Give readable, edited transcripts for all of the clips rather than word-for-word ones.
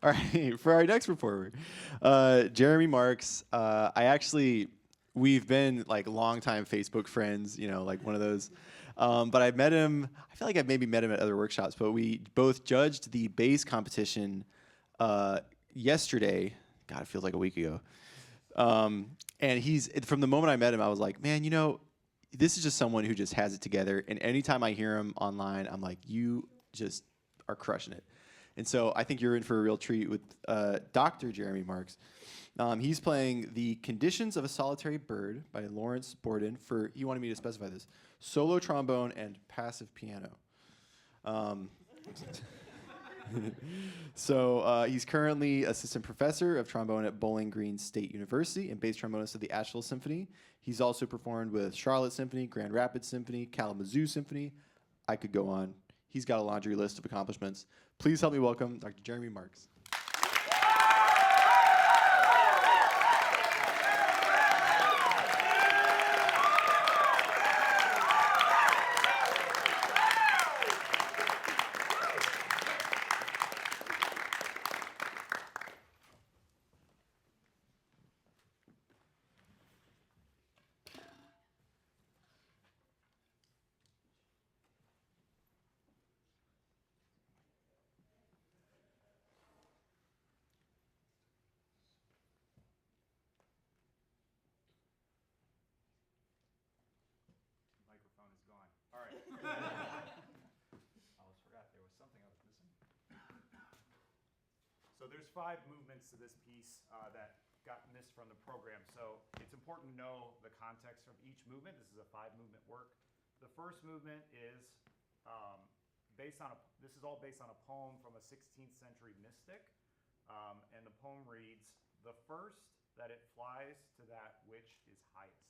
All right, for our next performer, Jeremy Marks. We've been like longtime Facebook friends, like one of those. But I met him. I feel like I've maybe met him at other workshops, but we both judged the bass competition yesterday. God, it feels like a week ago. And from the moment I met him, I was like, man, this is just someone who just has it together. And anytime I hear him online, I'm like, you just are crushing it. And so I think you're in for a real treat with Dr. Jeremy Marks. He's playing The Conditions of a Solitary Bird by Lawrence Borden for, he wanted me to specify this, solo trombone and passive piano. So he's currently assistant professor of trombone at Bowling Green State University and bass trombonist of the Asheville Symphony. He's also performed with Charlotte Symphony, Grand Rapids Symphony, Kalamazoo Symphony. I could go on. He's got a laundry list of accomplishments. Please help me welcome Dr. Jeremy Marks. Microphone is gone. All right. I almost forgot there was something I was missing. So there's 5 movements to this piece that got missed from the program. So it's important to know the context of each movement. This is a 5-movement work. The first movement is this is all based on a poem from a 16th century mystic. And the poem reads, "The first that it flies to that which is highest."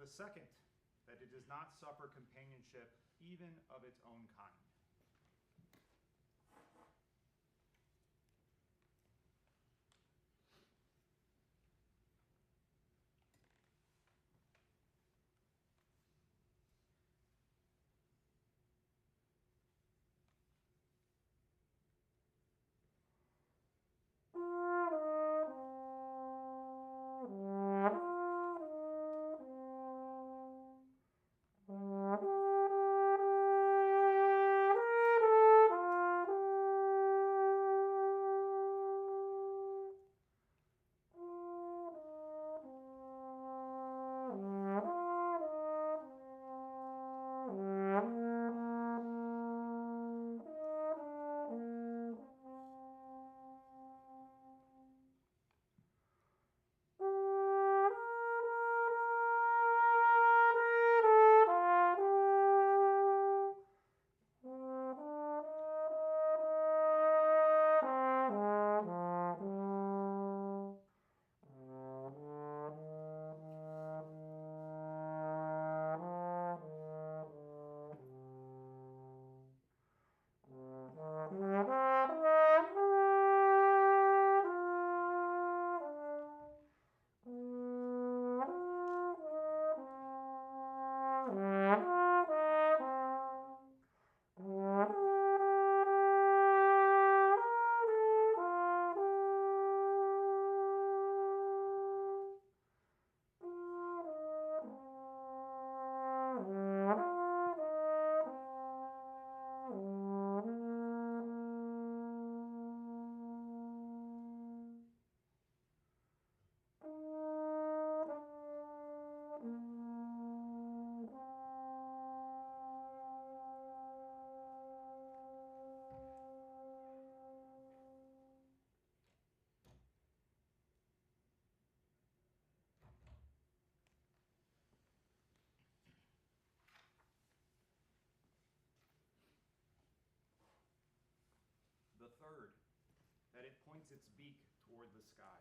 The second, that it does not suffer companionship even of its own kind. The third, that it points its beak toward the sky.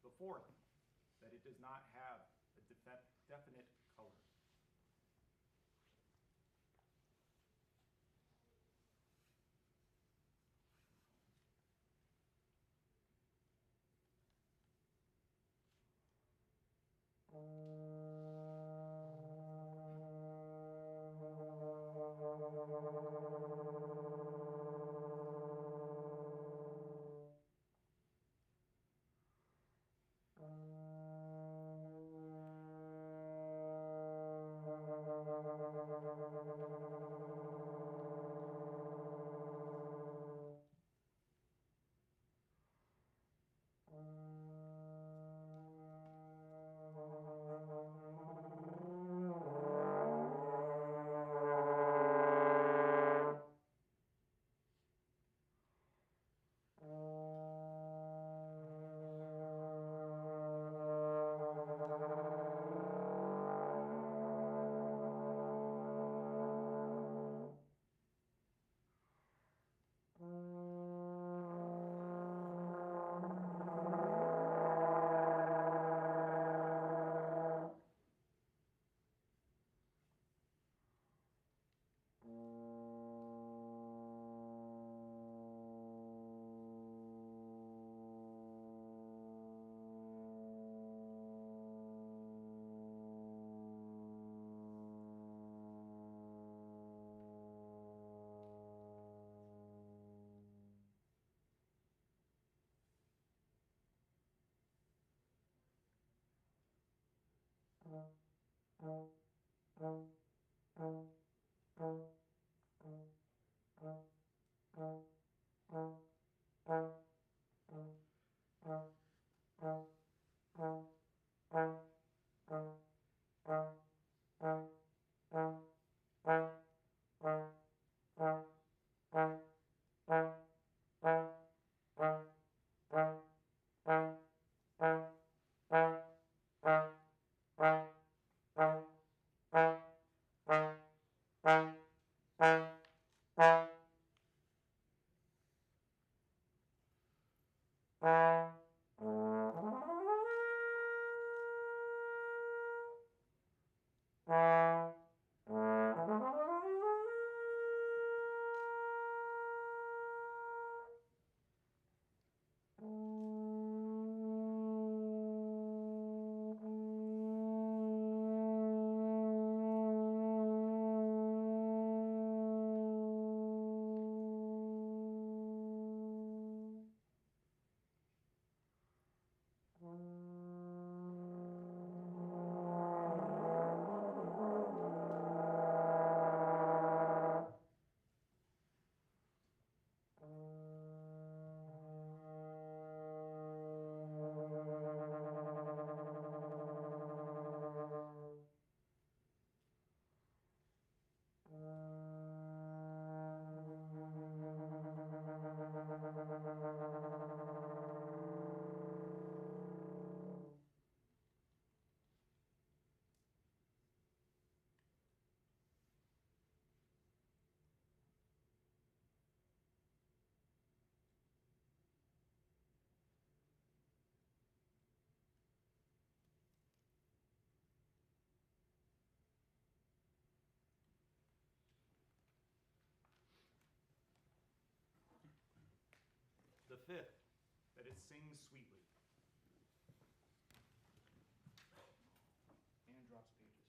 The fourth, that it does not have a definite color. The fifth, that it sings sweetly. And drops pages.